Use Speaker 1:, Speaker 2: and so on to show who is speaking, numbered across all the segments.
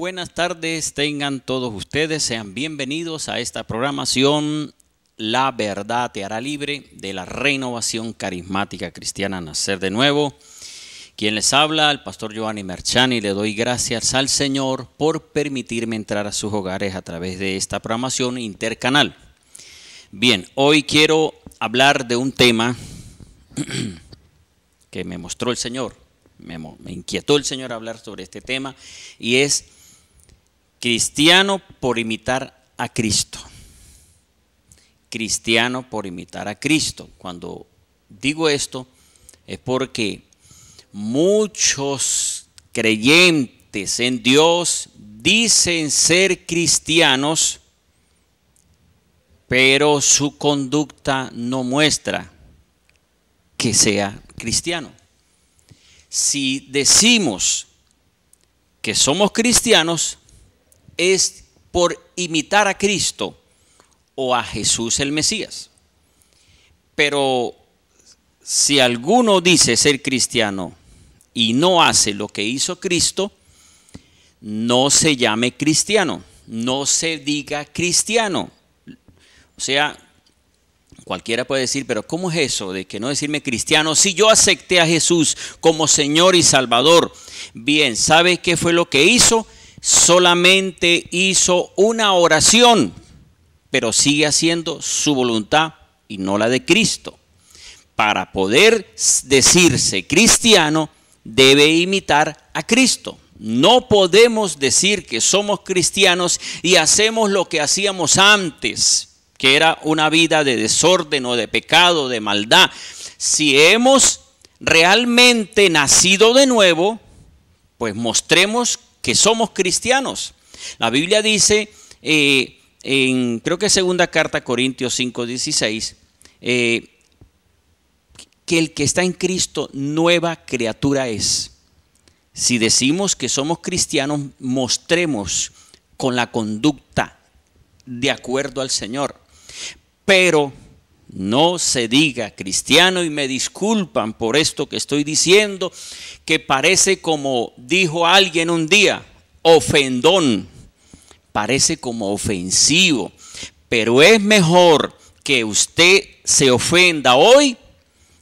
Speaker 1: buenas tardes tengan todos ustedes, sean bienvenidos a esta programación La Verdad Te Hará Libre de la Renovación Carismática Cristiana Nacer de Nuevo. Quien les habla, el pastor Giovanni Merchani, le doy gracias al Señor por permitirme entrar a sus hogares a través de esta programación intercanal. Bien, hoy quiero hablar de un tema que me mostró el Señor. Me inquietó el Señor hablar sobre este tema y es cristiano por imitar a Cristo. Cristiano por imitar a Cristo. Cuando digo esto es porque muchos creyentes en Dios dicen ser cristianos, pero su conducta no muestra que sea cristiano. Si decimos que somos cristianos, es por imitar a Cristo o a Jesús el Mesías. Pero si alguno dice ser cristiano y no hace lo que hizo Cristo, no se llame cristiano, no se diga cristiano. O sea, cualquiera puede decir, pero ¿cómo es eso de que no decirme cristiano si yo acepté a Jesús como Señor y Salvador? Bien, ¿sabe qué fue lo que hizo? Solamente hizo una oración, pero sigue haciendo su voluntad y no la de Cristo. Para poder decirse cristiano, debe imitar a Cristo. No podemos decir que somos cristianos y hacemos lo que hacíamos antes, que era una vida de desorden o de pecado, de maldad. Si hemos realmente nacido de nuevo, pues mostremos que somos cristianos. La Biblia dice, creo que segunda carta a Corintios 5:16, que el que está en Cristo nueva criatura es. Si decimos que somos cristianos, mostremos con la conducta de acuerdo al Señor. Pero no se diga cristiano, y me disculpan por esto que estoy diciendo, que parece como dijo alguien un día, ofendón, parece como ofensivo, pero es mejor que usted se ofenda hoy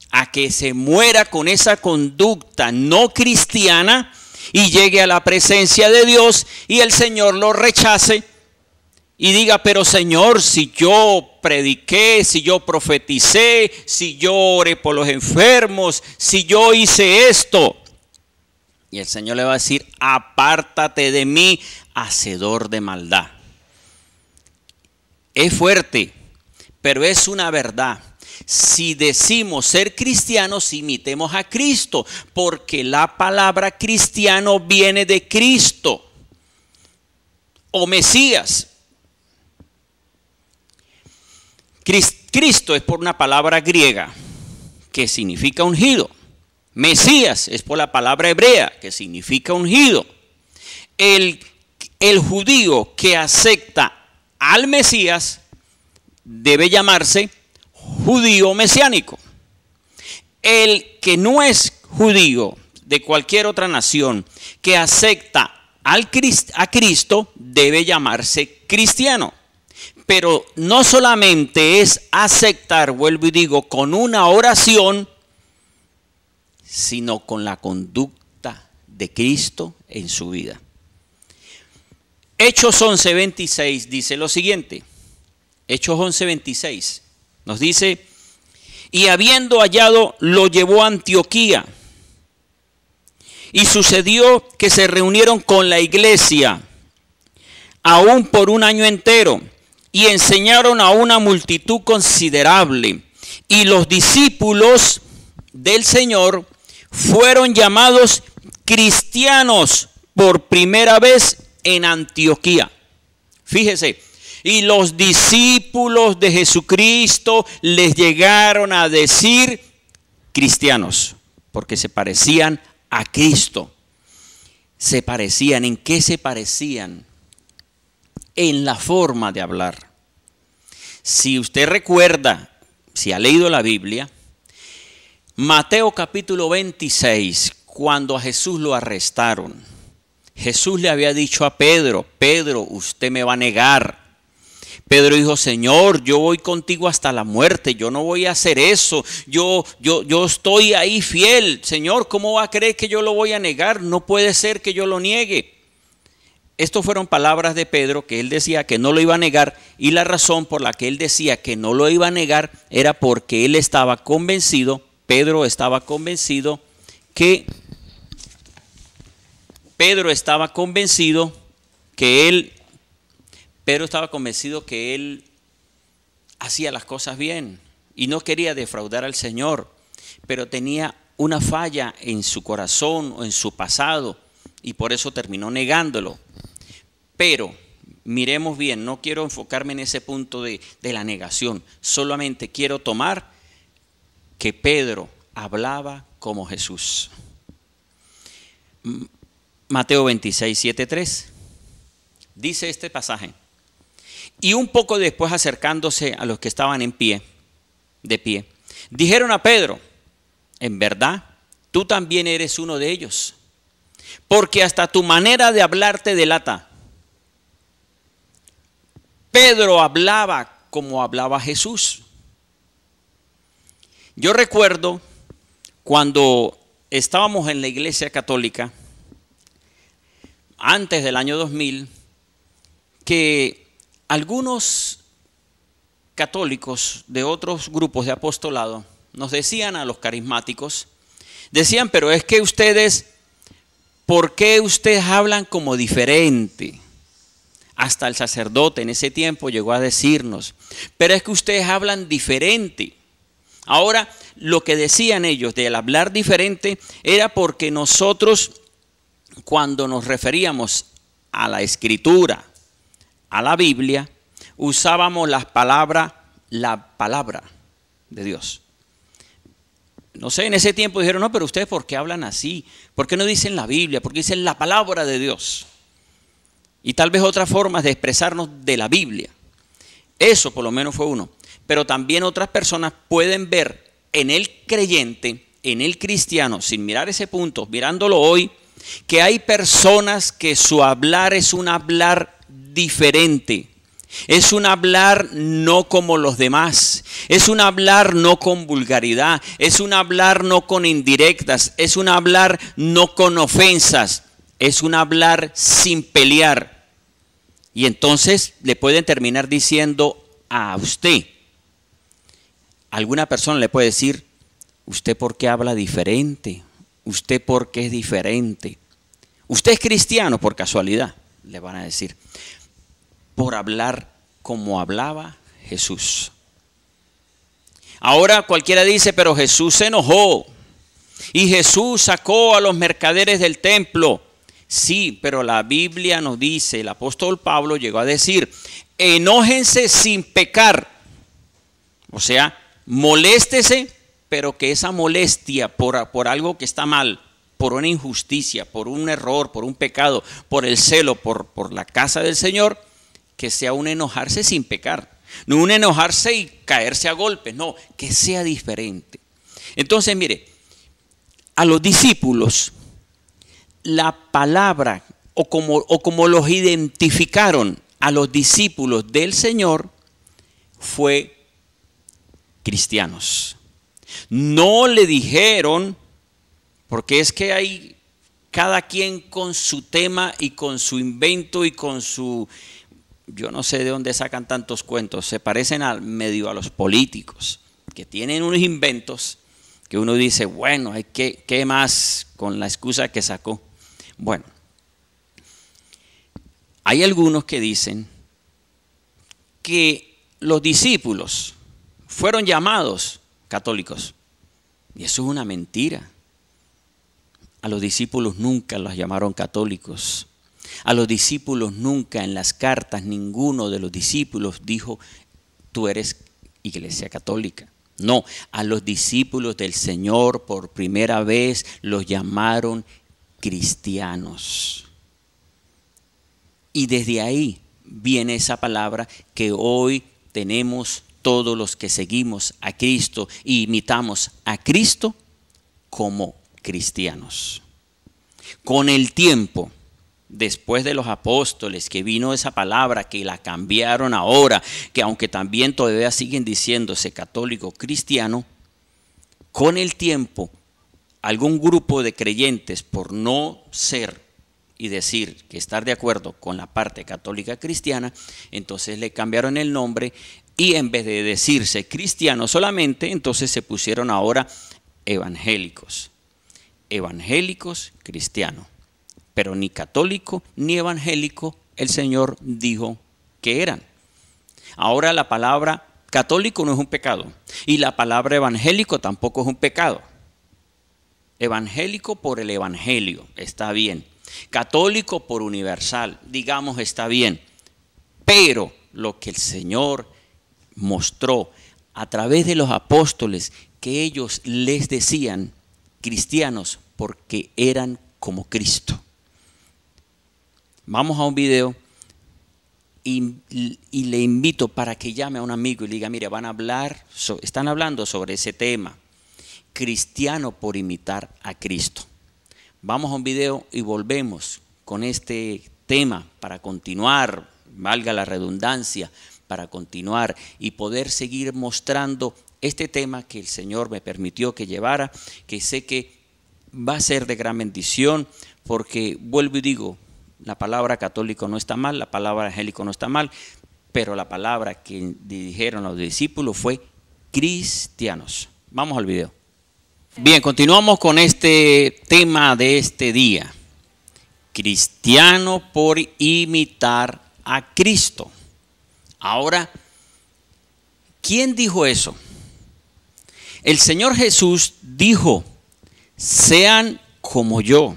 Speaker 1: a que se muera con esa conducta no cristiana y llegue a la presencia de Dios y el Señor lo rechace y diga, pero Señor, si yo prediqué, si yo profeticé, si yo oré por los enfermos, si yo hice esto. Y el Señor le va a decir, apártate de mí, hacedor de maldad. Es fuerte, pero es una verdad. Si decimos ser cristianos, imitemos a Cristo, porque la palabra cristiano viene de Cristo o Mesías. Cristo es por una palabra griega que significa ungido. Mesías es por la palabra hebrea que significa ungido. El judío que acepta al Mesías debe llamarse judío mesiánico. El que no es judío de cualquier otra nación que acepta a Cristo debe llamarse cristiano. Pero no solamente es aceptar, vuelvo y digo, con una oración, sino con la conducta de Cristo en su vida. Hechos 11:26 dice lo siguiente. Hechos 11:26 nos dice, y habiendo hallado, lo llevó a Antioquía. Y sucedió que se reunieron con la iglesia, aún por un año entero, y enseñaron a una multitud considerable. Y los discípulos del Señor fueron llamados cristianos por primera vez en Antioquía. Fíjese, y los discípulos de Jesucristo les llegaron a decir cristianos, porque se parecían a Cristo. Se parecían, ¿en qué se parecían? En la forma de hablar. Si usted recuerda, si ha leído la Biblia, Mateo capítulo 26, cuando a Jesús lo arrestaron, Jesús le había dicho a Pedro, Pedro, usted me va a negar. Pedro dijo, Señor, yo voy contigo hasta la muerte, yo no voy a hacer eso, yo estoy ahí fiel. Señor, ¿cómo va a creer que yo lo voy a negar? No puede ser que yo lo niegue. Estas fueron palabras de Pedro, que él decía que no lo iba a negar, y la razón por la que él decía que no lo iba a negar era porque él estaba convencido, Pedro estaba convencido que él hacía las cosas bien y no quería defraudar al Señor, pero tenía una falla en su corazón o en su pasado y por eso terminó negándolo. Pero miremos bien, no quiero enfocarme en ese punto de la negación, solamente quiero tomar que Pedro hablaba como Jesús. Mateo 26, 7, 3. Dice este pasaje. Y un poco después, acercándose a los que estaban de pie, dijeron a Pedro, en verdad, tú también eres uno de ellos, porque hasta tu manera de hablar te delata. Pedro hablaba como hablaba Jesús. Yo recuerdo cuando estábamos en la iglesia católica, antes del año 2000, que algunos católicos de otros grupos de apostolado nos decían a los carismáticos, decían, pero es que ustedes, ¿por qué ustedes hablan como diferente? Hasta el sacerdote en ese tiempo llegó a decirnos, pero es que ustedes hablan diferente. Ahora, lo que decían ellos del hablar diferente era porque nosotros, cuando nos referíamos a la Escritura, a la Biblia, usábamos la palabra de Dios. No sé, en ese tiempo dijeron, no, pero ustedes ¿por qué hablan así? ¿Por qué no dicen la Biblia? ¿Por qué dicen la palabra de Dios? Y tal vez otras formas de expresarnos de la Biblia. Eso por lo menos fue uno. Pero también otras personas pueden ver en el creyente, en el cristiano, sin mirar ese punto, mirándolo hoy, que hay personas que su hablar es un hablar diferente. Es un hablar no como los demás, es un hablar no con vulgaridad, es un hablar no con indirectas, es un hablar no con ofensas, es un hablar sin pelear. Y entonces le pueden terminar diciendo a usted, alguna persona le puede decir, ¿usted por qué habla diferente? ¿Usted por qué es diferente? ¿Usted es cristiano por casualidad? Le van a decir, por hablar como hablaba Jesús. Ahora cualquiera dice, pero Jesús se enojó y Jesús sacó a los mercaderes del templo. Sí, pero la Biblia nos dice, el apóstol Pablo llegó a decir, enójense sin pecar. O sea, moléstese, pero que esa molestia por algo que está mal, por una injusticia, por un error, por un pecado, por el celo, por la casa del Señor, que sea un enojarse sin pecar. No un enojarse y caerse a golpes, no, que sea diferente. Entonces, mire, a los discípulos, la palabra o como los identificaron a los discípulos del Señor fue cristianos. No le dijeron, porque es que hay cada quien con su tema y con su invento y con su, yo no sé de dónde sacan tantos cuentos, se parecen medio a los políticos, que tienen unos inventos que uno dice, bueno, ¿qué más con la excusa que sacó? Bueno, hay algunos que dicen que los discípulos fueron llamados católicos. Y eso es una mentira. A los discípulos nunca los llamaron católicos. A los discípulos nunca en las cartas ninguno de los discípulos dijo, tú eres iglesia católica. No, a los discípulos del Señor por primera vez los llamaron cristianos. Y desde ahí viene esa palabra que hoy tenemos todos los que seguimos a Cristo y imitamos a Cristo como cristianos. Con el tiempo, después de los apóstoles, que vino esa palabra, que la cambiaron ahora, que aunque también todavía siguen diciéndose católico cristiano, con el tiempo algún grupo de creyentes, por no ser y decir que estar de acuerdo con la parte católica cristiana, entonces le cambiaron el nombre y en vez de decirse cristianos solamente, entonces se pusieron ahora evangélicos. Evangélicos cristianos. Pero ni católico ni evangélico el Señor dijo que eran. Ahora la palabra católico no es un pecado y la palabra evangélico tampoco es un pecado. Evangélico por el evangelio, está bien. Católico por universal, digamos, está bien. Pero lo que el Señor mostró a través de los apóstoles, que ellos les decían cristianos porque eran como Cristo. Vamos a un video y le invito para que llame a un amigo y le diga, mire, están hablando sobre ese tema, cristiano por imitar a Cristo. Vamos a un video y volvemos con este tema para continuar, valga la redundancia, para continuar y poder seguir mostrando este tema que el Señor me permitió que llevara, que sé que va a ser de gran bendición, porque vuelvo y digo, la palabra católico no está mal, la palabra evangélico no está mal, pero la palabra que dijeron los discípulos fue cristianos. Vamos al video. Bien, continuamos con este tema de este día. Cristiano por imitar a Cristo. Ahora, ¿quién dijo eso? El Señor Jesús dijo, sean como yo.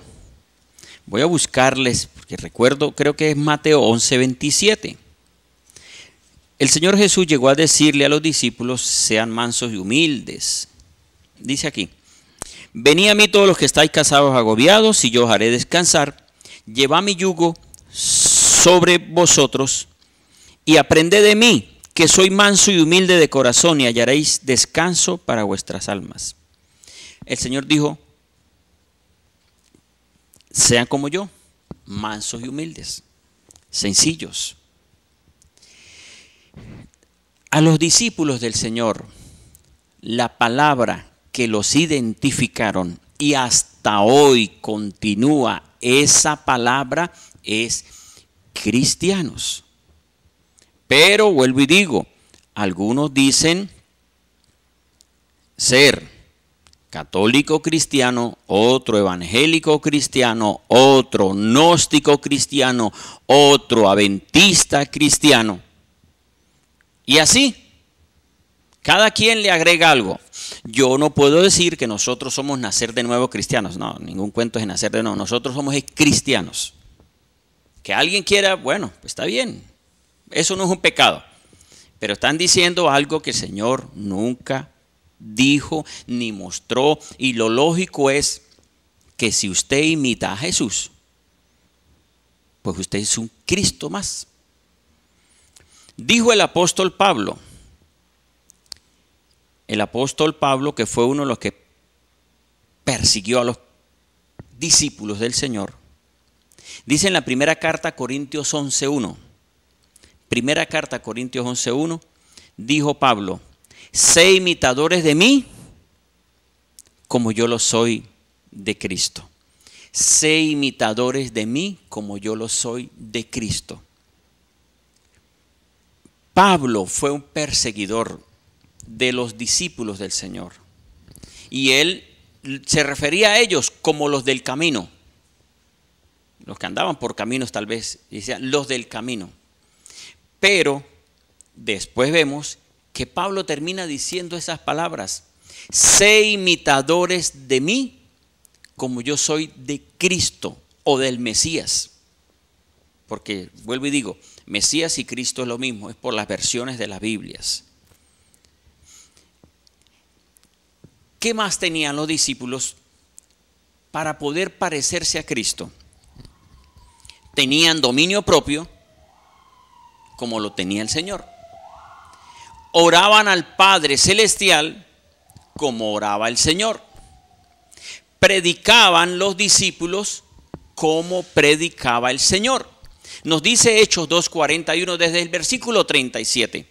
Speaker 1: Voy a buscarles, porque recuerdo, creo que es Mateo 11:27. El Señor Jesús llegó a decirle a los discípulos, sean mansos y humildes. Dice aquí, venid a mí todos los que estáis cansados, agobiados, y yo os haré descansar. Llevad mi yugo sobre vosotros y aprended de mí, que soy manso y humilde de corazón, y hallaréis descanso para vuestras almas. El Señor dijo, sean como yo, mansos y humildes, sencillos. A los discípulos del Señor, la palabra que los identificaron y hasta hoy continúa esa palabra es cristianos. Pero vuelvo y digo, algunos dicen ser católico cristiano, otro evangélico cristiano, otro gnóstico cristiano, otro adventista cristiano. Y así, cada quien le agrega algo. Yo no puedo decir que nosotros somos nacer de nuevo cristianos. No, ningún cuento es nacer de nuevo. Nosotros somos cristianos. Que alguien quiera, bueno, pues está bien. Eso no es un pecado. Pero están diciendo algo que el Señor nunca dijo ni mostró. Y lo lógico es que si usted imita a Jesús, pues usted es un Cristo más. Dijo el apóstol Pablo. El apóstol Pablo, que fue uno de los que persiguió a los discípulos del Señor, dice en la primera carta a Corintios 11:1, primera carta a Corintios 11:1, dijo Pablo, sé imitadores de mí como yo lo soy de Cristo. Sé imitadores de mí como yo lo soy de Cristo. Pablo fue un perseguidor de los discípulos del Señor. Y él se refería a ellos como los del camino. Los que andaban por caminos tal vez, decían los del camino. Pero después vemos que Pablo termina diciendo esas palabras. Sé imitadores de mí como yo soy de Cristo o del Mesías. Porque vuelvo y digo, Mesías y Cristo es lo mismo, es por las versiones de las Biblias. ¿Qué más tenían los discípulos para poder parecerse a Cristo? Tenían dominio propio, como lo tenía el Señor. Oraban al Padre Celestial, como oraba el Señor. Predicaban los discípulos cómo predicaba el Señor. Nos dice Hechos 2:41 desde el versículo 37.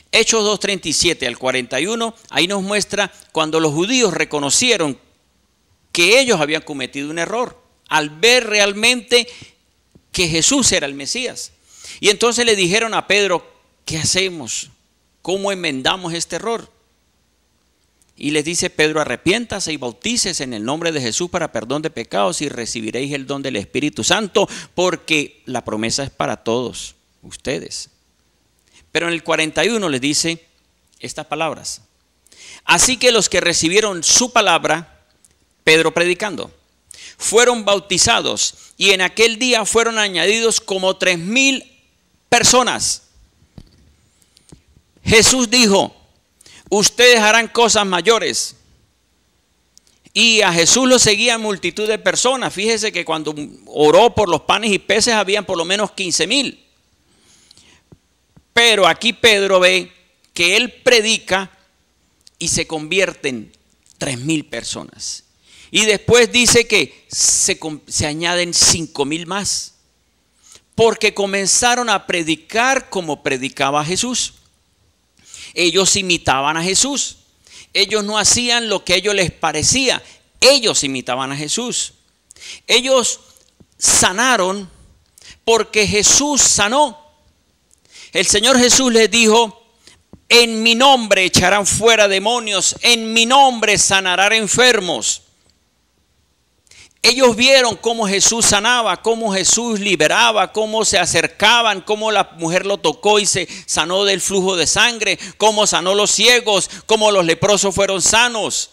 Speaker 1: Hechos 2:37 al 41, ahí nos muestra cuando los judíos reconocieron que ellos habían cometido un error al ver realmente que Jesús era el Mesías. Y entonces le dijeron a Pedro, ¿qué hacemos? ¿Cómo enmendamos este error? Y les dice Pedro, arrepiéntase y bautícese en el nombre de Jesús para perdón de pecados y recibiréis el don del Espíritu Santo, porque la promesa es para todos ustedes. Pero en el 41 les dice estas palabras. Así que los que recibieron su palabra, Pedro predicando, fueron bautizados y en aquel día fueron añadidos como 3,000 personas. Jesús dijo, ustedes harán cosas mayores. Y a Jesús lo seguían multitud de personas. Fíjese que cuando oró por los panes y peces habían por lo menos 15,000. Pero aquí Pedro ve que él predica y se convierten 3,000 personas. Y después dice que se añaden 5,000 más. Porque comenzaron a predicar como predicaba Jesús. Ellos imitaban a Jesús. Ellos no hacían lo que a ellos les parecía. Ellos imitaban a Jesús. Ellos sanaron porque Jesús sanó. El Señor Jesús les dijo, en mi nombre echarán fuera demonios, en mi nombre sanarán enfermos. Ellos vieron cómo Jesús sanaba, cómo Jesús liberaba, cómo se acercaban, cómo la mujer lo tocó y se sanó del flujo de sangre, cómo sanó los ciegos, cómo los leprosos fueron sanos,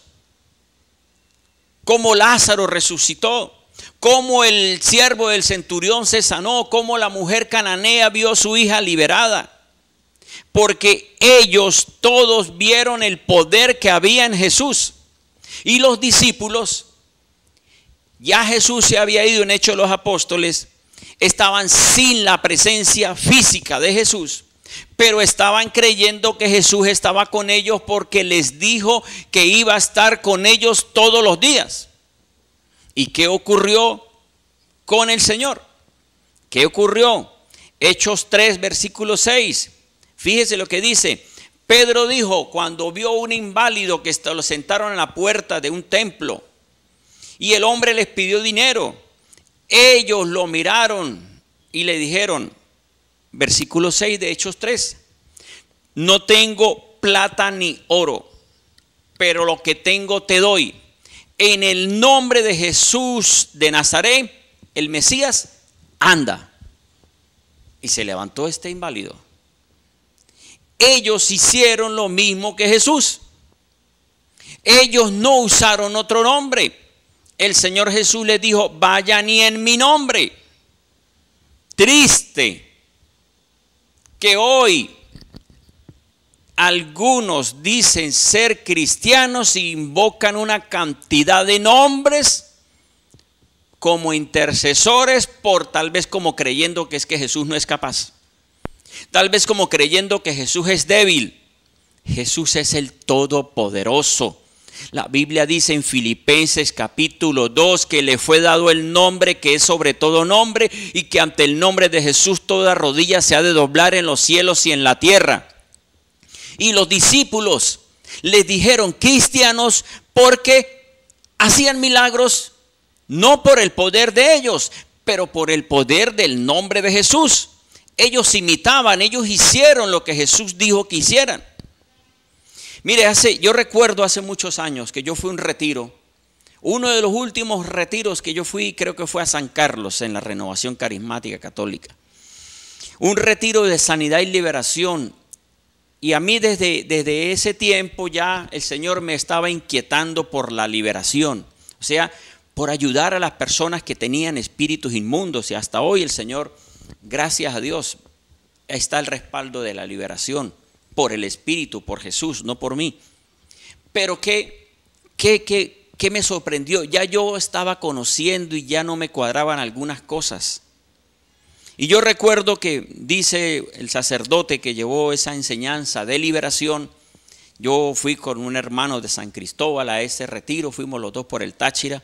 Speaker 1: cómo Lázaro resucitó, cómo el siervo del centurión se sanó, cómo la mujer cananea vio a su hija liberada. Porque ellos todos vieron el poder que había en Jesús. Y los discípulos, ya Jesús se había ido en Hechos de los Apóstoles, estaban sin la presencia física de Jesús, pero estaban creyendo que Jesús estaba con ellos porque les dijo que iba a estar con ellos todos los días. ¿Y qué ocurrió con el Señor? ¿Qué ocurrió? Hechos 3, versículo 6. Fíjese lo que dice. Pedro dijo, cuando vio un inválido que lo sentaron en la puerta de un templo, y el hombre les pidió dinero, ellos lo miraron y le dijeron, versículo 6 de Hechos 3, no tengo plata ni oro, pero lo que tengo te doy. En el nombre de Jesús de Nazaret, el Mesías, anda. Y se levantó este inválido. Ellos hicieron lo mismo que Jesús. Ellos no usaron otro nombre. El Señor Jesús les dijo, vayan y en mi nombre. Triste que hoy algunos dicen ser cristianos e invocan una cantidad de nombres como intercesores por tal vez como creyendo que es que Jesús no es capaz. Tal vez como creyendo que Jesús es débil. Jesús es el Todopoderoso. La Biblia dice en Filipenses capítulo 2 que le fue dado el nombre que es sobre todo nombre y que ante el nombre de Jesús toda rodilla se ha de doblar en los cielos y en la tierra. Y los discípulos les dijeron cristianos porque hacían milagros no por el poder de ellos, pero por el poder del nombre de Jesús. Ellos imitaban, ellos hicieron lo que Jesús dijo que hicieran. Mire, yo recuerdo hace muchos años que yo fui a un retiro. Uno de los últimos retiros que yo fui, creo que fue a San Carlos, en la Renovación Carismática Católica. Un retiro de sanidad y liberación. Y a mí desde ese tiempo ya el Señor me estaba inquietando por la liberación. O sea, por ayudar a las personas que tenían espíritus inmundos. Y hasta hoy el Señor, gracias a Dios, está el respaldo de la liberación. Por el Espíritu, por Jesús, no por mí. Pero ¿qué me sorprendió? Ya yo estaba conociendo y ya no me cuadraban algunas cosas. Y yo recuerdo que dice el sacerdote que llevó esa enseñanza de liberación. Yo fui con un hermano de San Cristóbal a ese retiro, fuimos los dos por el Táchira.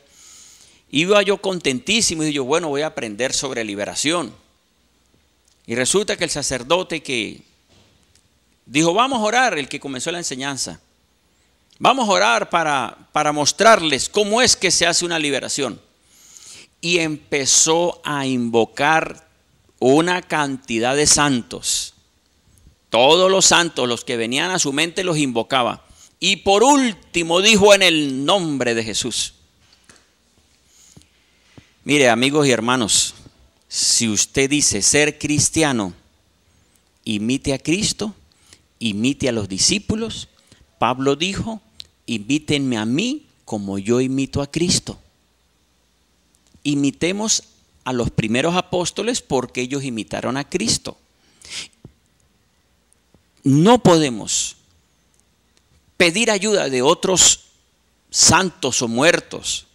Speaker 1: Iba yo contentísimo y dije yo, bueno, voy a aprender sobre liberación. Y resulta que el sacerdote que dijo, vamos a orar, el que comenzó la enseñanza, vamos a orar para mostrarles cómo es que se hace una liberación. Y empezó a invocar una cantidad de santos. Todos los santos, los que venían a su mente, los invocaba. Y por último dijo, en el nombre de Jesús. Mire, amigos y hermanos, si usted dice ser cristiano, imite a Cristo, imite a los discípulos. Pablo dijo, imítenme a mí como yo imito a Cristo. Imitemos a los primeros apóstoles porque ellos imitaron a Cristo. No podemos pedir ayuda de otros santos o muertos,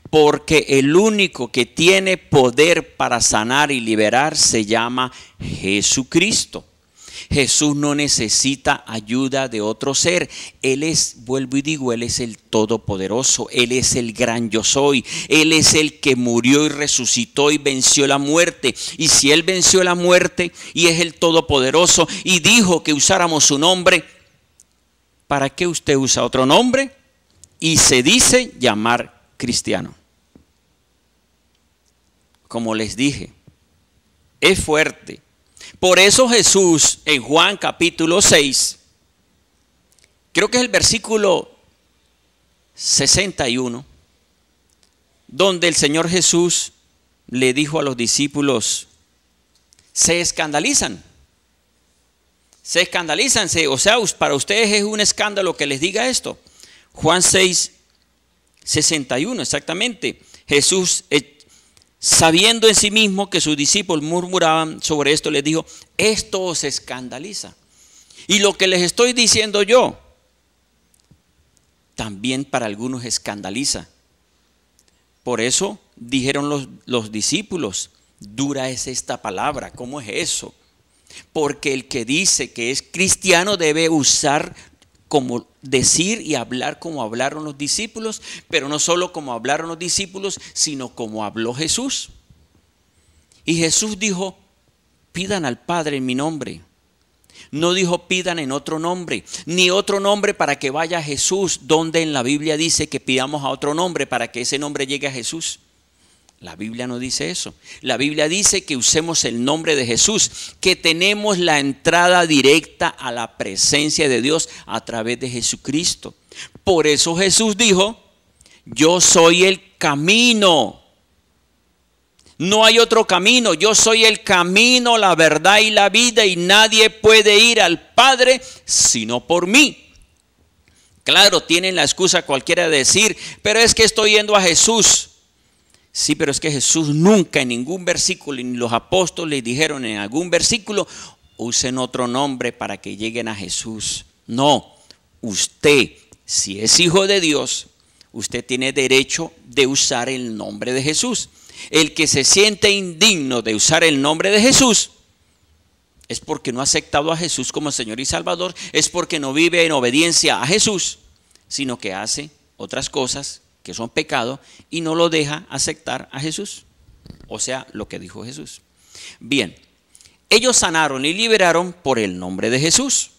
Speaker 1: porque el único que tiene poder para sanar y liberar se llama Jesucristo. Jesús no necesita ayuda de otro ser. Él es, vuelvo y digo, Él es el Todopoderoso. Él es el gran yo soy. Él es el que murió y resucitó y venció la muerte. Y si Él venció la muerte y es el Todopoderoso y dijo que usáramos su nombre, ¿para qué usted usa otro nombre y se dice llamar cristiano? Como les dije, es fuerte. Por eso Jesús en Juan capítulo 6, creo que es el versículo 61, donde el Señor Jesús le dijo a los discípulos, se escandalizan, o sea, para ustedes es un escándalo que les diga esto. Juan 6, 61, exactamente. Jesús, sabiendo en sí mismo que sus discípulos murmuraban sobre esto, les dijo, esto os escandaliza. Y lo que les estoy diciendo yo, también para algunos escandaliza. Por eso dijeron los discípulos, dura es esta palabra, ¿cómo es eso? Porque el que dice que es cristiano debe usar como decir y hablar como hablaron los discípulos, pero no solo como hablaron los discípulos, sino como habló Jesús. Y Jesús dijo, pidan al Padre en mi nombre. No dijo pidan en otro nombre, ni otro nombre para que vaya a Jesús, donde en la Biblia dice que pidamos a otro nombre para que ese nombre llegue a Jesús. La Biblia no dice eso. La Biblia dice que usemos el nombre de Jesús, que tenemos la entrada directa a la presencia de Dios a través de Jesucristo. Por eso Jesús dijo, yo soy el camino. No hay otro camino. Yo soy el camino, la verdad y la vida, y nadie puede ir al Padre sino por mí. Claro, tienen la excusa cualquiera de decir, pero es que estoy yendo a Jesús. Sí, pero es que Jesús nunca en ningún versículo, ni los apóstoles dijeron en algún versículo, usen otro nombre para que lleguen a Jesús. No, usted, si es hijo de Dios, usted tiene derecho de usar el nombre de Jesús. El que se siente indigno de usar el nombre de Jesús es porque no ha aceptado a Jesús como Señor y Salvador, es porque no vive en obediencia a Jesús, sino que hace otras cosas que son pecado y no lo deja aceptar a Jesús. O sea, lo que dijo Jesús. Bien, ellos sanaron y liberaron por el nombre de Jesús.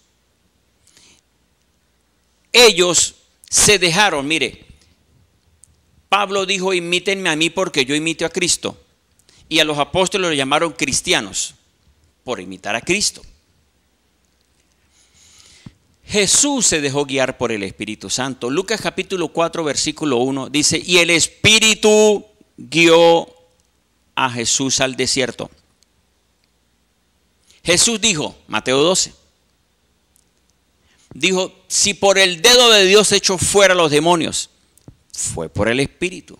Speaker 1: Ellos se dejaron, mire, Pablo dijo, imítenme a mí porque yo imito a Cristo. Y a los apóstoles lo llamaron cristianos por imitar a Cristo. Jesús se dejó guiar por el Espíritu Santo. Lucas capítulo 4 versículo 1 dice, y el Espíritu guió a Jesús al desierto. Jesús dijo, Mateo 12, dijo, si por el dedo de Dios echó fuera a los demonios, fue por el Espíritu.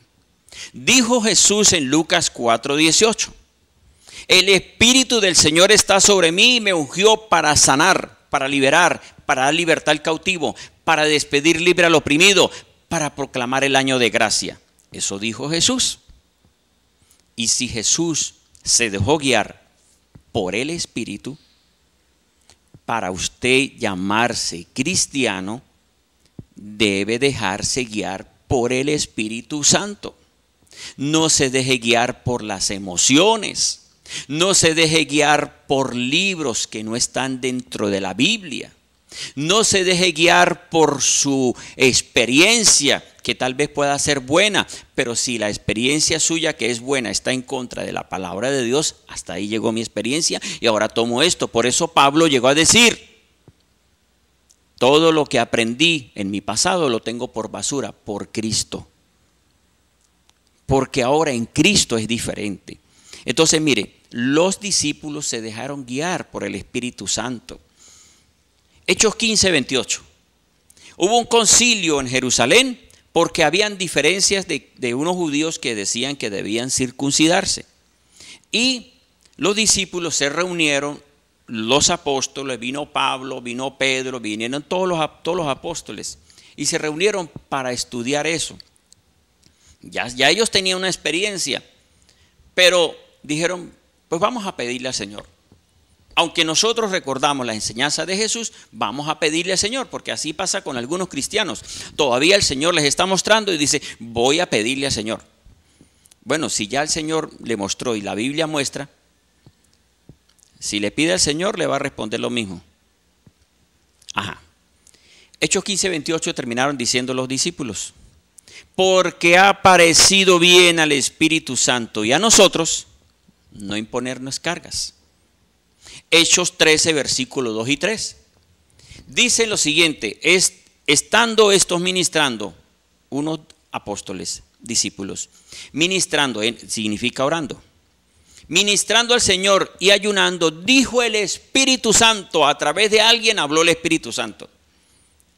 Speaker 1: Dijo Jesús en Lucas 4:18, el Espíritu del Señor está sobre mí y me ungió para sanar, para liberar, para dar libertad al cautivo, para despedir libre al oprimido, para proclamar el año de gracia. Eso dijo Jesús. Y si Jesús se dejó guiar por el Espíritu, para usted llamarse cristiano, debe dejarse guiar por el Espíritu Santo. No se deje guiar por las emociones. No se deje guiar por libros que no están dentro de la Biblia. No se deje guiar por su experiencia, que tal vez pueda ser buena, pero si la experiencia suya que es buena está en contra de la palabra de Dios, hasta ahí llegó mi experiencia y ahora tomo esto. Por eso Pablo llegó a decir: todo lo que aprendí en mi pasado lo tengo por basura, por Cristo. Porque ahora en Cristo es diferente. Entonces, mire, los discípulos se dejaron guiar por el Espíritu Santo. Hechos 15:28. Hubo un concilio en Jerusalén porque habían diferencias de unos judíos que decían que debían circuncidarse. Y los discípulos se reunieron, los apóstoles, vino Pablo, vino Pedro, vinieron todos los apóstoles y se reunieron para estudiar eso. Ya ellos tenían una experiencia, pero dijeron: pues vamos a pedirle al Señor. Aunque nosotros recordamos la enseñanza de Jesús, vamos a pedirle al Señor, porque así pasa con algunos cristianos. Todavía el Señor les está mostrando y dice: voy a pedirle al Señor. Bueno, si ya el Señor le mostró y la Biblia muestra, si le pide al Señor, le va a responder lo mismo. Hechos 15:28 terminaron diciendo los discípulos: porque ha parecido bien al Espíritu Santo y a nosotros no imponernos cargas. Hechos 13, versículos 2 y 3. Dice lo siguiente: estando estos ministrando, unos apóstoles, discípulos, ministrando, significa orando, ministrando al Señor y ayunando, dijo el Espíritu Santo, a través de alguien habló el Espíritu Santo,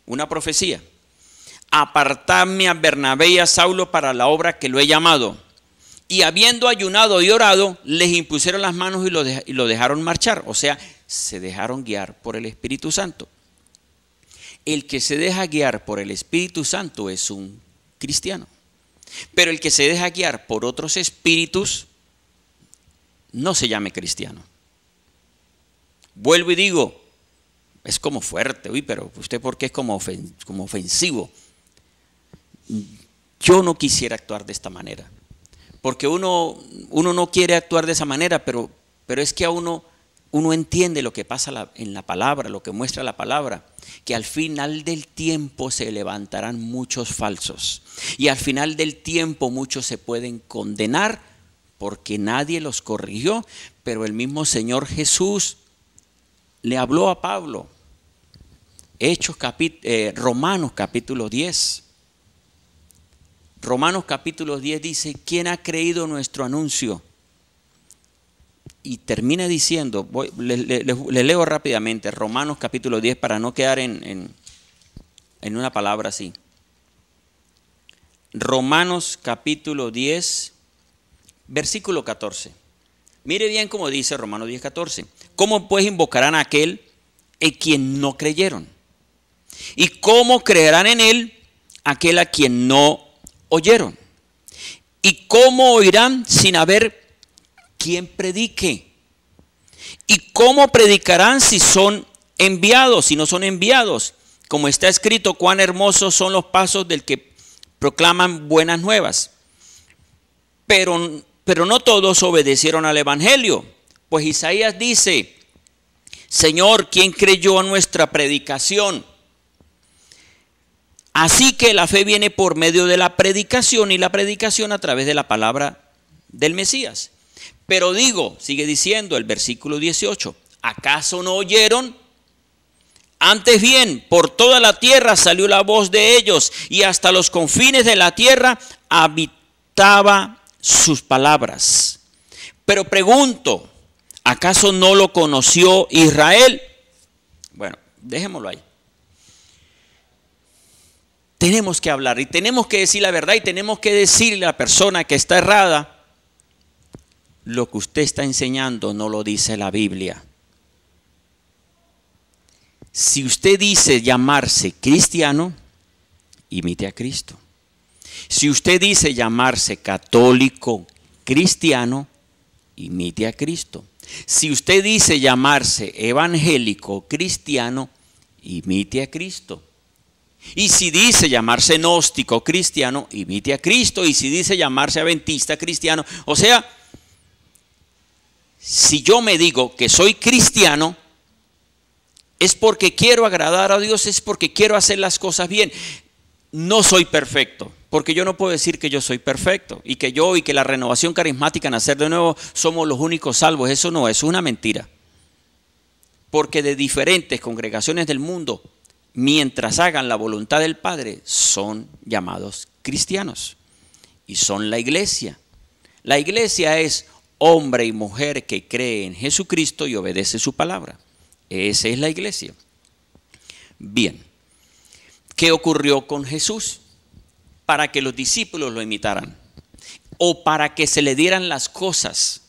Speaker 1: una profecía: apartadme a Bernabé y a Saulo para la obra que lo he llamado. Y habiendo ayunado y orado, les impusieron las manos y lo dejaron marchar. O sea, se dejaron guiar por el Espíritu Santo. El que se deja guiar por el Espíritu Santo es un cristiano. Pero el que se deja guiar por otros espíritus no se llame cristiano. Vuelvo y digo, es como fuerte, pero usted, ¿por qué es como ofensivo? Yo no quisiera actuar de esta manera. Porque uno no quiere actuar de esa manera, pero es que a uno entiende lo que pasa en la palabra, lo que muestra la palabra, que al final del tiempo se levantarán muchos falsos. Y al final del tiempo muchos se pueden condenar porque nadie los corrigió, pero el mismo Señor Jesús le habló a Pablo. Romanos capítulo 10. Romanos capítulo 10 dice: ¿quién ha creído nuestro anuncio? Y termina diciendo, le leo rápidamente Romanos capítulo 10 para no quedar en una palabra así. Romanos capítulo 10, versículo 14. Mire bien cómo dice Romanos 10, 14. ¿Cómo pues invocarán a aquel en quien no creyeron? ¿Y cómo creerán en él aquel a quien no oyeron? ¿Y cómo oirán sin haber quien predique? ¿Y cómo predicarán si no son enviados? Como está escrito: cuán hermosos son los pasos del que proclaman buenas nuevas. Pero no todos obedecieron al evangelio. Pues Isaías dice: Señor, ¿quién creyó a nuestra predicación? Así que la fe viene por medio de la predicación, y la predicación a través de la palabra del Mesías. Pero digo, sigue diciendo el versículo 18, ¿acaso no oyeron? Antes bien, por toda la tierra salió la voz de ellos, y hasta los confines de la tierra habitaba sus palabras. Pero pregunto, ¿acaso no lo conoció Israel? Bueno, dejémoslo ahí. Tenemos que hablar y tenemos que decir la verdad, y tenemos que decirle a la persona que está errada: lo que usted está enseñando no lo dice la Biblia. Si usted dice llamarse cristiano, imite a Cristo. Si usted dice llamarse católico cristiano, imite a Cristo. Si usted dice llamarse evangélico cristiano, imite a Cristo. Y si dice llamarse gnóstico cristiano, imite a Cristo. Y si dice llamarse adventista cristiano, o sea, si yo me digo que soy cristiano, es porque quiero agradar a Dios, es porque quiero hacer las cosas bien. No soy perfecto, porque yo no puedo decir que yo soy perfecto y que yo y que la renovación carismática, nacer de nuevo, somos los únicos salvos. Eso no, eso es una mentira. Porque de diferentes congregaciones del mundo, mientras hagan la voluntad del Padre, son llamados cristianos y son la iglesia. La iglesia es hombre y mujer que cree en Jesucristo y obedece su palabra. Esa es la iglesia. Bien, ¿qué ocurrió con Jesús? Para que los discípulos lo imitaran o para que se le dieran las cosas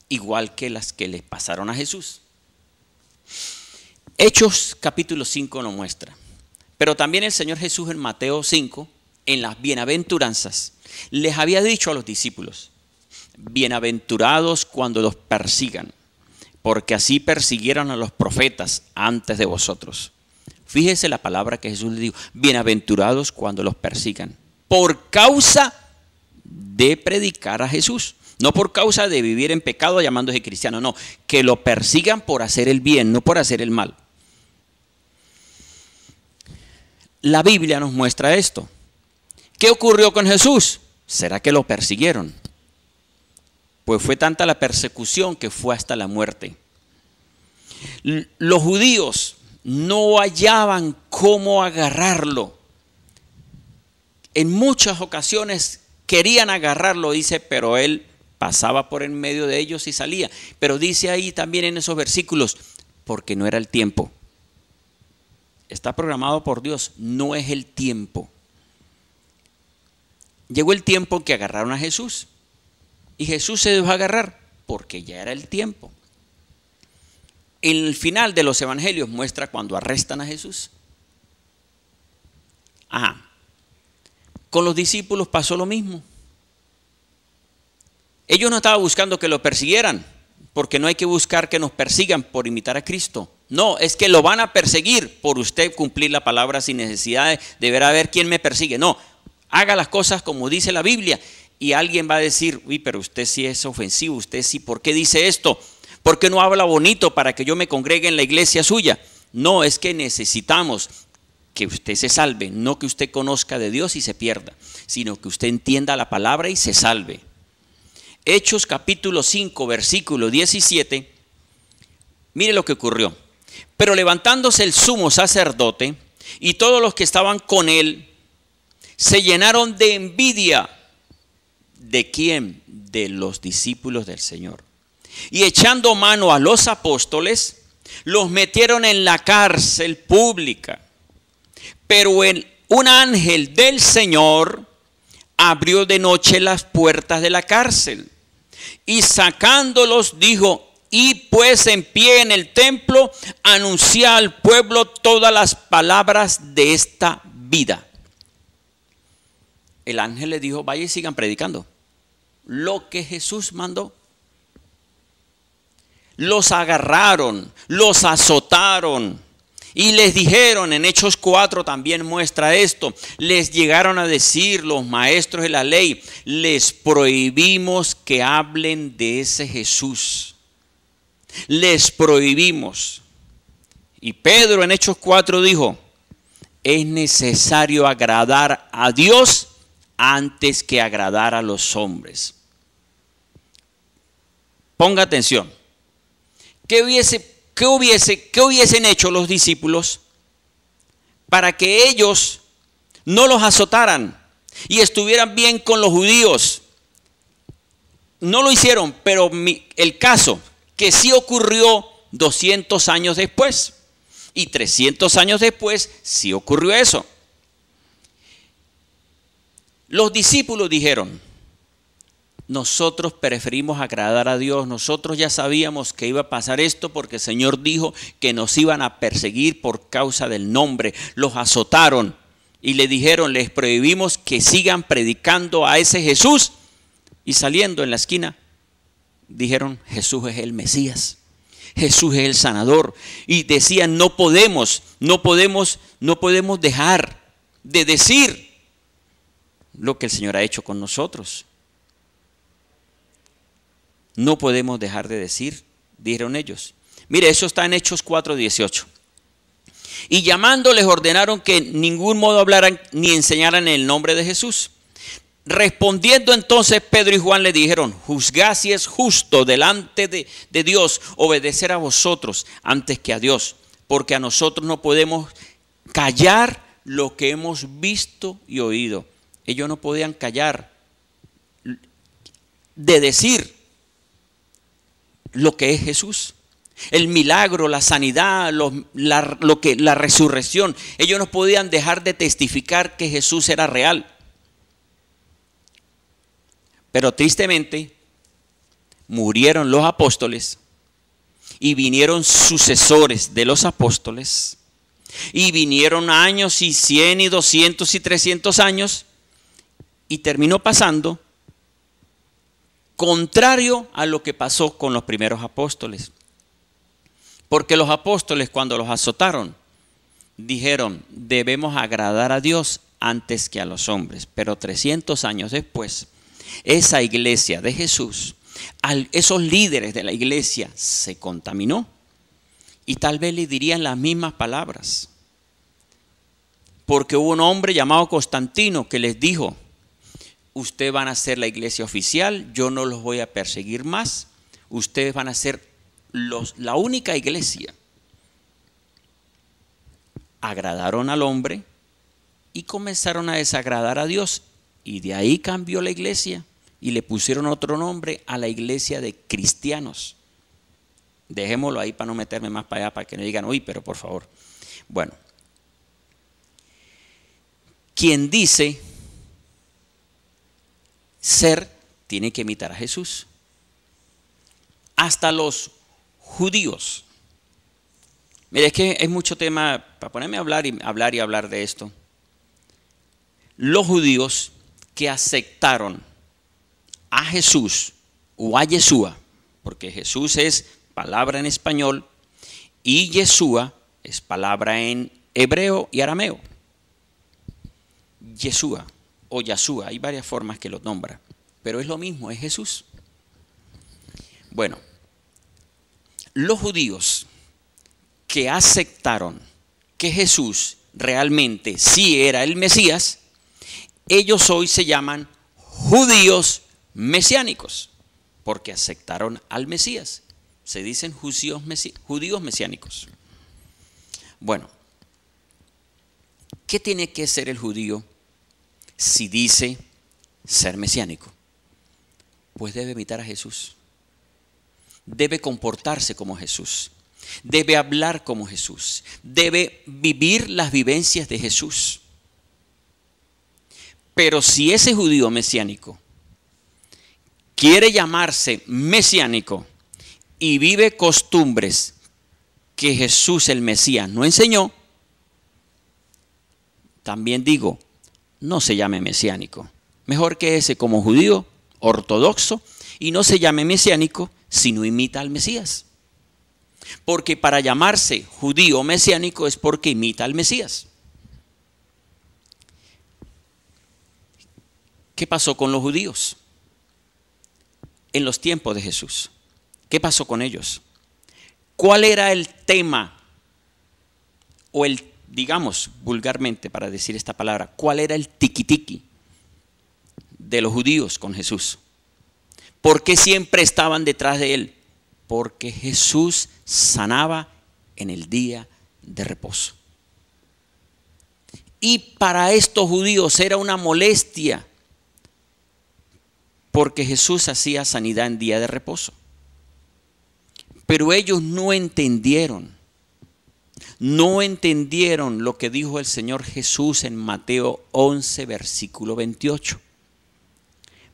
Speaker 1: igual que las que le pasaron a Jesús. Hechos capítulo 5 lo muestra, pero también el Señor Jesús en Mateo 5, en las bienaventuranzas, les había dicho a los discípulos: bienaventurados cuando los persigan, porque así persiguieron a los profetas antes de vosotros. Fíjese la palabra que Jesús le dijo: bienaventurados cuando los persigan, por causa de predicar a Jesús. No por causa de vivir en pecado llamándose cristiano, no, que lo persigan por hacer el bien, no por hacer el mal. La Biblia nos muestra esto. ¿Qué ocurrió con Jesús? ¿Será que lo persiguieron? Pues fue tanta la persecución que fue hasta la muerte. Los judíos no hallaban cómo agarrarlo. En muchas ocasiones querían agarrarlo, dice, pero él pasaba por en medio de ellos y salía. Pero dice ahí también en esos versículos, porque no era el tiempo. Está programado por Dios, no es el tiempo. Llegó el tiempo en que agarraron a Jesús. Y Jesús se dejó agarrar porque ya era el tiempo. En el final de los evangelios muestra cuando arrestan a Jesús. Con los discípulos pasó lo mismo. Ellos no estaban buscando que lo persiguieran, porque no hay que buscar que nos persigan por imitar a Cristo. No, es que lo van a perseguir por usted cumplir la palabra sin necesidad de ver a ver quién me persigue. No, haga las cosas como dice la Biblia. Y alguien va a decir: uy, pero usted sí es ofensivo, usted sí, ¿por qué dice esto? ¿Por qué no habla bonito para que yo me congregue en la iglesia suya? No, es que necesitamos que usted se salve, no que usted conozca de Dios y se pierda, sino que usted entienda la palabra y se salve. Hechos capítulo 5, versículo 17, mire lo que ocurrió. Pero levantándose el sumo sacerdote y todos los que estaban con él, se llenaron de envidia. ¿De quién? De los discípulos del Señor. Y echando mano a los apóstoles, los metieron en la cárcel pública. Pero un ángel del Señor abrió de noche las puertas de la cárcel y sacándolos dijo: y pues en pie en el templo, anuncia al pueblo todas las palabras de esta vida. El ángel le dijo: vaya y sigan predicando lo que Jesús mandó. Los agarraron, los azotaron y les dijeron, en Hechos 4 también muestra esto, les llegaron a decir los maestros de la ley: les prohibimos que hablen de ese Jesús. Les prohibimos. Y Pedro en Hechos 4 dijo: es necesario agradar a Dios antes que agradar a los hombres. Ponga atención. ¿Qué hubiesen hecho los discípulos para que ellos no los azotaran y estuvieran bien con los judíos? No lo hicieron, pero el caso que sí ocurrió 200 años después y 300 años después sí ocurrió eso. Los discípulos dijeron: nosotros preferimos agradar a Dios, nosotros ya sabíamos que iba a pasar esto porque el Señor dijo que nos iban a perseguir por causa del nombre. Los azotaron y le dijeron: les prohibimos que sigan predicando a ese Jesús. Y saliendo en la esquina dijeron: Jesús es el Mesías, Jesús es el sanador. Y decían: no podemos dejar de decir lo que el Señor ha hecho con nosotros. No podemos dejar de decir, dijeron ellos. Mire, eso está en Hechos 4:18. Y llamando les ordenaron que en ningún modo hablaran ni enseñaran en el nombre de Jesús. Respondiendo entonces Pedro y Juan le dijeron: juzgad si es justo delante de Dios obedecer a vosotros antes que a Dios, porque a nosotros no podemos callar lo que hemos visto y oído. Ellos no podían callar de decir lo que es Jesús, el milagro, la sanidad, la resurrección. Ellos no podían dejar de testificar que Jesús era real. Pero tristemente murieron los apóstoles y vinieron sucesores de los apóstoles y vinieron años y 100 y 200 y 300 años y terminó pasando contrario a lo que pasó con los primeros apóstoles. Porque los apóstoles, cuando los azotaron, dijeron: debemos agradar a Dios antes que a los hombres. Pero 300 años después, esa iglesia de Jesús, esos líderes de la iglesia, se contaminó. Y tal vez le dirían las mismas palabras. Porque hubo un hombre llamado Constantino que les dijo: ustedes van a ser la iglesia oficial, yo no los voy a perseguir más, ustedes van a ser la única iglesia. Agradaron al hombre y comenzaron a desagradar a Dios, y de ahí cambió la iglesia y le pusieron otro nombre a la iglesia de cristianos. Dejémoslo ahí para no meterme más para allá, para que no digan: uy, pero por favor. Bueno, quien dice ser tiene que imitar a Jesús. Hasta los judíos. Mire, es que hay mucho tema para ponerme a hablar de esto. Los judíos que aceptaron a Jesús o a Yeshua, porque Jesús es palabra en español y Yeshua es palabra en hebreo y arameo. Yeshua o Yahshua, hay varias formas que lo nombra, pero es lo mismo, es Jesús. Bueno, los judíos que aceptaron que Jesús realmente sí era el Mesías, ellos hoy se llaman judíos mesiánicos, porque aceptaron al Mesías. Se dicen judíos mesiánicos. Bueno, ¿qué tiene que ser el judío si dice ser mesiánico? Pues debe imitar a Jesús. Debe comportarse como Jesús. Debe hablar como Jesús. Debe vivir las vivencias de Jesús. Pero si ese judío mesiánico quiere llamarse mesiánico y vive costumbres que Jesús el Mesías no enseñó, también digo, no se llame mesiánico. Mejor que ese como judío ortodoxo, y no se llame mesiánico si no imita al Mesías. Porque para llamarse judío mesiánico es porque imita al Mesías. ¿Qué pasó con los judíos en los tiempos de Jesús? ¿Qué pasó con ellos? ¿Cuál era el tema o digamos vulgarmente para decir esta palabra, cuál era el tiquitiqui de los judíos con Jesús? ¿Por qué siempre estaban detrás de él? Porque Jesús sanaba en el día de reposo. Y para estos judíos era una molestia, porque Jesús hacía sanidad en día de reposo. Pero ellos no entendieron lo que dijo el Señor Jesús en Mateo 11, versículo 28.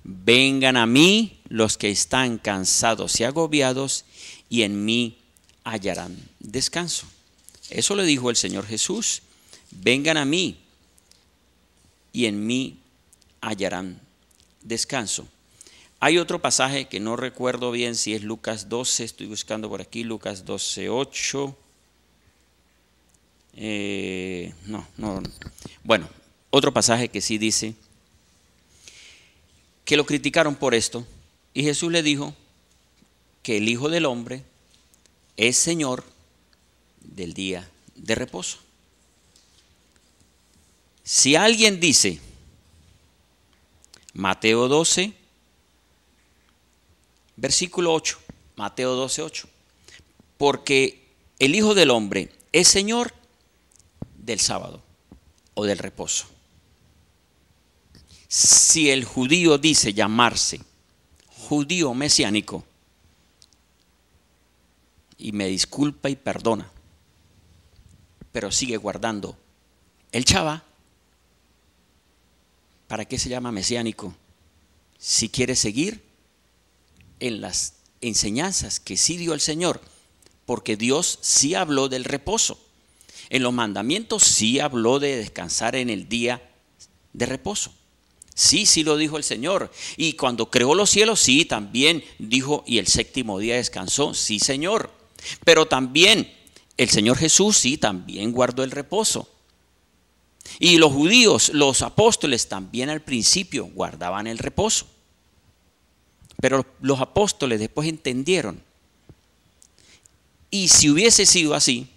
Speaker 1: Vengan a mí los que están cansados y agobiados, y en mí hallarán descanso. Eso le dijo el Señor Jesús. Vengan a mí y en mí hallarán descanso. Hay otro pasaje que no recuerdo bien si es Lucas 12, estoy buscando por aquí, Lucas 12, 8. No. Bueno, otro pasaje que sí dice que lo criticaron por esto. Y Jesús le dijo que el Hijo del Hombre es Señor del día de reposo. Si alguien dice, Mateo 12, versículo 8, Mateo 12, 8, porque el Hijo del Hombre es Señor del sábado o del reposo. Si el judío dice llamarse judío mesiánico, y me disculpa y perdona, pero sigue guardando el Shabbat, ¿para qué se llama mesiánico? Si quiere seguir en las enseñanzas que sí dio el Señor, porque Dios sí habló del reposo. En los mandamientos sí habló de descansar en el día de reposo. Sí, sí lo dijo el Señor. Y cuando creó los cielos, sí, también dijo, y el séptimo día descansó. Sí, Señor. Pero también el Señor Jesús, sí, también guardó el reposo. Y los judíos, los apóstoles, también al principio guardaban el reposo. Pero los apóstoles después entendieron. Y si hubiese sido así,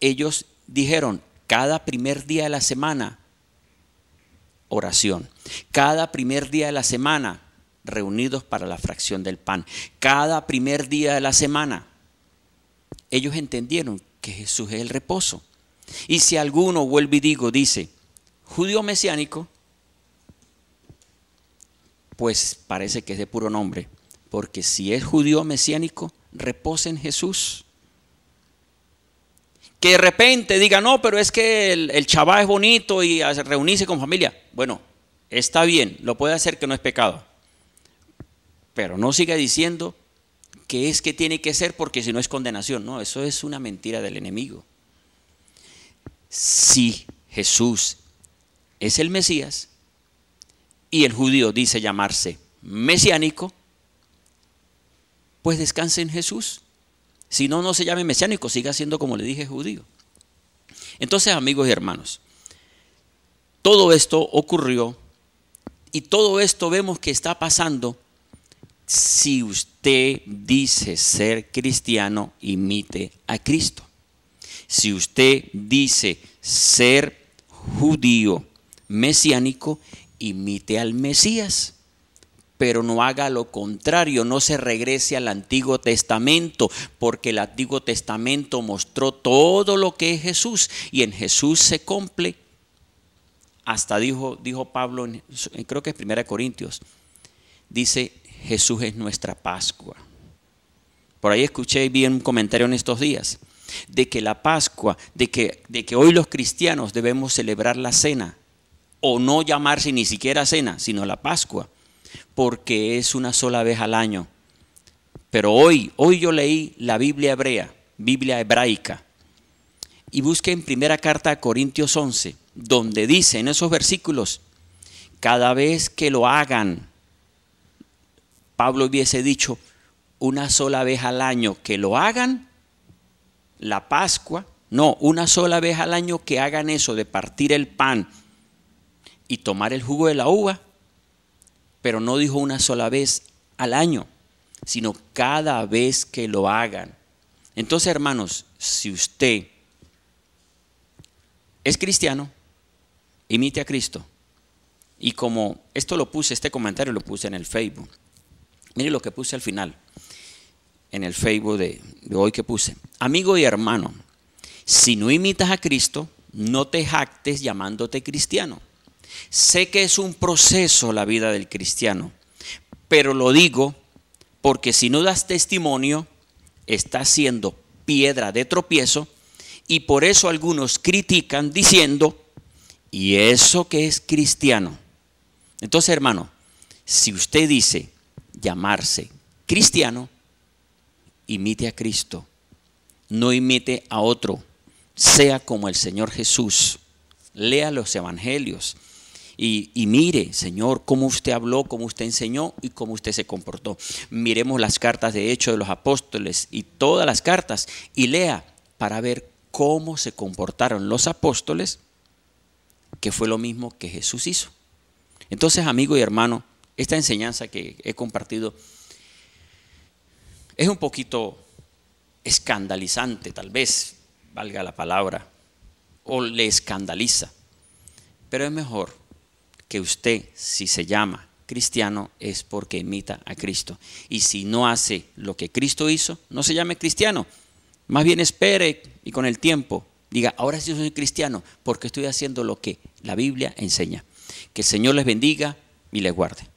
Speaker 1: ellos dijeron, cada primer día de la semana, oración. Cada primer día de la semana, reunidos para la fracción del pan. Cada primer día de la semana, ellos entendieron que Jesús es el reposo. Y si alguno, vuelvo y digo, dice, judío mesiánico, pues parece que es de puro nombre. Porque si es judío mesiánico, reposa en Jesús. Que de repente diga, no, pero es que el Shabbat es bonito y reunirse con familia. Bueno, está bien, lo puede hacer, que no es pecado. Pero no siga diciendo que es que tiene que ser porque si no es condenación. No, eso es una mentira del enemigo. Si Jesús es el Mesías y el judío dice llamarse mesiánico, pues descanse en Jesús. Si no, no se llame mesiánico, siga siendo, como le dije, judío. Entonces, amigos y hermanos, todo esto ocurrió y todo esto vemos que está pasando. Si usted dice ser cristiano, imite a Cristo. Si usted dice ser judío mesiánico, imite al Mesías. Pero no haga lo contrario, no se regrese al Antiguo Testamento, porque el Antiguo Testamento mostró todo lo que es Jesús y en Jesús se cumple. Hasta dijo Pablo, creo que es 1 Corintios, dice, Jesús es nuestra Pascua. Por ahí escuché y vi un comentario en estos días de que la Pascua, de que hoy los cristianos debemos celebrar la cena, o no llamarse ni siquiera cena, sino la Pascua, porque es una sola vez al año. Pero hoy yo leí la Biblia hebrea, Biblia hebraica, y busqué en primera carta a Corintios 11, donde dice en esos versículos, cada vez que lo hagan, Pablo hubiese dicho, una sola vez al año que lo hagan, la Pascua, no, una sola vez al año que hagan eso de partir el pan y tomar el jugo de la uva. Pero no dijo una sola vez al año, sino cada vez que lo hagan. Entonces, hermanos, si usted es cristiano, imite a Cristo. Y como esto lo puse, este comentario lo puse en el Facebook. Mire lo que puse al final, en el Facebook de hoy que puse. Amigo y hermano, si no imitas a Cristo, no te jactes llamándote cristiano. Sé que es un proceso la vida del cristiano, pero lo digo porque si no das testimonio, estás siendo piedra de tropiezo y por eso algunos critican diciendo, ¿y eso qué es cristiano? Entonces, hermano, si usted dice llamarse cristiano, imite a Cristo, no imite a otro, sea como el Señor Jesús, lea los evangelios. Y mire, Señor, cómo usted habló, cómo usted enseñó y cómo usted se comportó. Miremos las cartas de Hechos de los Apóstoles y todas las cartas y lea para ver cómo se comportaron los apóstoles que fue lo mismo que Jesús hizo. Entonces, amigo y hermano, esta enseñanza que he compartido es un poquito escandalizante, tal vez valga la palabra, o le escandaliza. Pero es mejor que usted, si se llama cristiano, es porque imita a Cristo. Y si no hace lo que Cristo hizo, no se llame cristiano. Más bien espere y con el tiempo diga, ahora sí soy cristiano porque estoy haciendo lo que la Biblia enseña. Que el Señor les bendiga y les guarde.